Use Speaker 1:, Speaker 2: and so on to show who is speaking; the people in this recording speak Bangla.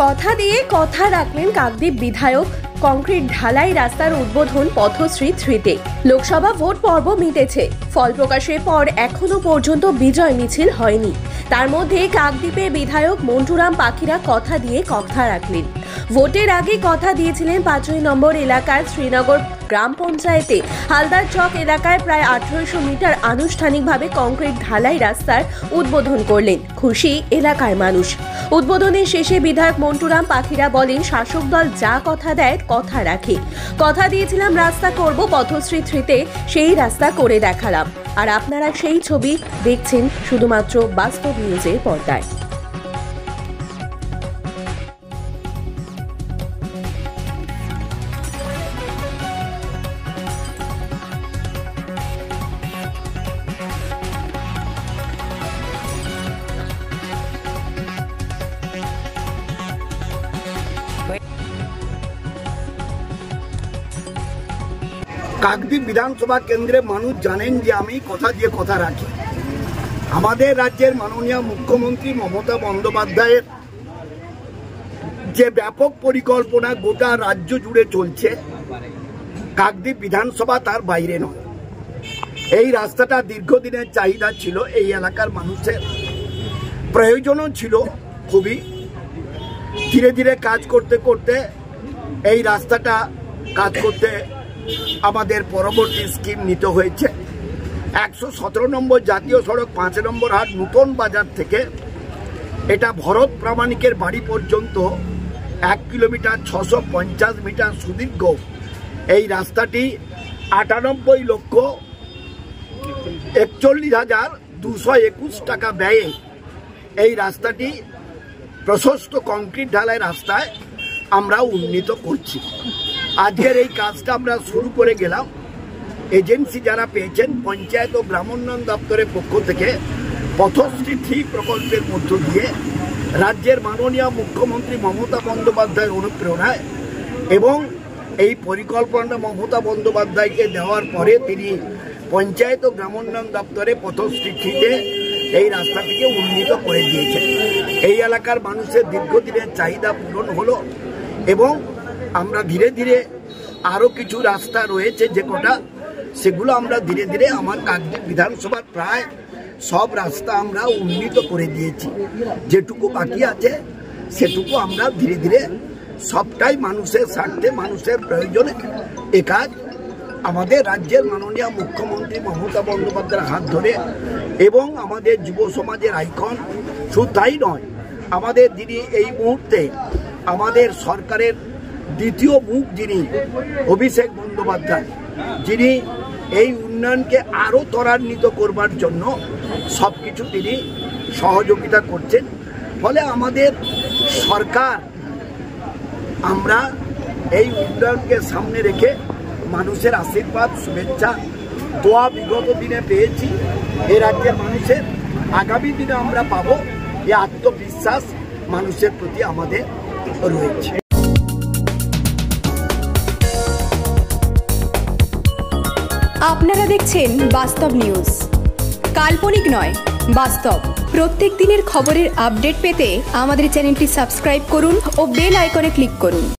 Speaker 1: কথা দিয়ে কথা রাখলেন কাকদ্বীপ বিধায়ক। কংক্রিট ঢালাই রাস্তার উদ্বোধন পথশ্রী 3-তে। লোকসভা ভোট পর্ব মিটেছে, ফল প্রকাশের পর এখনো পর্যন্ত বিজয় মিছিল হয়নি। তার মধ্যে কাকদ্বীপের বিধায়ক মন্টুরাম পাখিরা কথা দিয়ে কথা রাখলেন। ভোটের আগে কথা দিয়েছিলেন 5 নম্বর এলাকার শ্রীনগর গ্রাম পঞ্চায়েতে হালদার চক এলাকায় প্রায় 1800 মিটার আনুষ্ঠানিকভাবে কংক্রিট ঢালাই রাস্তার উদ্বোধন করলেন। খুশি এলাকার মানুষ। উদ্বোধনের শেষে বিধায়ক মন্টুরাম পাখিরা বলেন, শাসক দল যা কথা দেয় কথা রাখে। কথা দিয়েছিলাম রাস্তা করব পথশ্রী 3-তে, সেই রাস্তা করে দেখালাম। আর আপনারা সেই ছবি দেখছেন শুধুমাত্র বাস্তব নিউজের পর্দায়।
Speaker 2: কাকদ্বীপ বিধানসভা কেন্দ্রে মানুষ জানেন যে আমি কথা দিয়ে কথা রাখি। আমাদের রাজ্যের মাননীয় মুখ্যমন্ত্রী মমতা বন্দ্যোপাধ্যায়ের যে ব্যাপক পরিকল্পনা গোটা রাজ্য জুড়ে চলছে, কাকদ্বীপ বিধানসভা তার বাইরে নয়। এই রাস্তাটা দীর্ঘদিনের চাহিদা ছিল, এই এলাকার মানুষের প্রয়োজনও ছিল খুবই। ধীরে ধীরে কাজ করতে করতে এই রাস্তাটা কাজ করতে আমাদের পরবর্তী স্কিম নিতে হয়েছে। 117 নম্বর জাতীয় সড়ক 5 নম্বর হাট নূতন বাজার থেকে এটা ভরত প্রামাণিকের বাড়ি পর্যন্ত 1 কিলোমিটার 650 মিটার সুদীর্ঘ এই রাস্তাটি 98,41,221 টাকা ব্যয়ে এই রাস্তাটি প্রশস্ত কংক্রিট ঢালাই রাস্তায় আমরা উন্নীত করছি। আজকের এই কাজটা আমরা শুরু করে গেলাম। এজেন্সি যারা পেয়েছেন পঞ্চায়েত ও গ্রামোন্নয়ন দপ্তরের পক্ষ থেকে পথশ্রী 3 প্রকল্পের মধ্য দিয়ে রাজ্যের মাননীয় মুখ্যমন্ত্রী মমতা বন্দ্যোপাধ্যায়ের অনুপ্রেরণায় এবং এই পরিকল্পনাটা মমতা বন্দ্যোপাধ্যায়কে দেওয়ার পরে তিনি পঞ্চায়েত ও গ্রামোন্নয়ন দপ্তরে পথশ্রী 3-তে এই রাস্তাটিকে উন্নীত করে দিয়েছেন। এই এলাকার মানুষের দীর্ঘদিনের চাহিদা পূরণ হলো এবং আমরা ধীরে ধীরে আরও কিছু রাস্তা রয়েছে যে কটা, সেগুলো আমরা ধীরে ধীরে আমার কাকদ্বীপ বিধানসভার প্রায় সব রাস্তা আমরা উন্নীত করে দিয়েছি। যেটুকু বাকি আছে সেটুকু আমরা ধীরে ধীরে সবটাই মানুষের স্বার্থে, মানুষের প্রয়োজনে এ কাজ আমাদের রাজ্যের মাননীয় মুখ্যমন্ত্রী মমতা বন্দ্যোপাধ্যায়ের হাত ধরে এবং আমাদের যুব সমাজের আইকন, শুধু তাই নয়, আমাদের যিনি এই মুহূর্তে আমাদের সরকারের দ্বিতীয় মুখ যিনি অভিষেক বন্দ্যোপাধ্যায়, যিনি এই উন্নয়নকে আরও ত্বরান্বিত করবার জন্য সব কিছু তিনি সহযোগিতা করছেন। ফলে আমাদের সরকার, আমরা এই উন্নয়নকে সামনে রেখে মানুষের আশীর্বাদ, শুভেচ্ছা, দোয়া বিগত দিনে পেয়েছি। এই রাজ্যের মানুষের আগামী দিনে আমরা পাবো, এই আত্মবিশ্বাস মানুষের প্রতি আমাদের রয়েছে।
Speaker 3: আপনারা দেখছেন বাস্তব নিউজ, কাল্পনিক নয়, বাস্তব। প্রত্যেক দিনের খবরের আপডেট পেতে আমাদের চ্যানেলটি সাবস্ক্রাইব করুন ও বেল আইকনে ক্লিক করুন।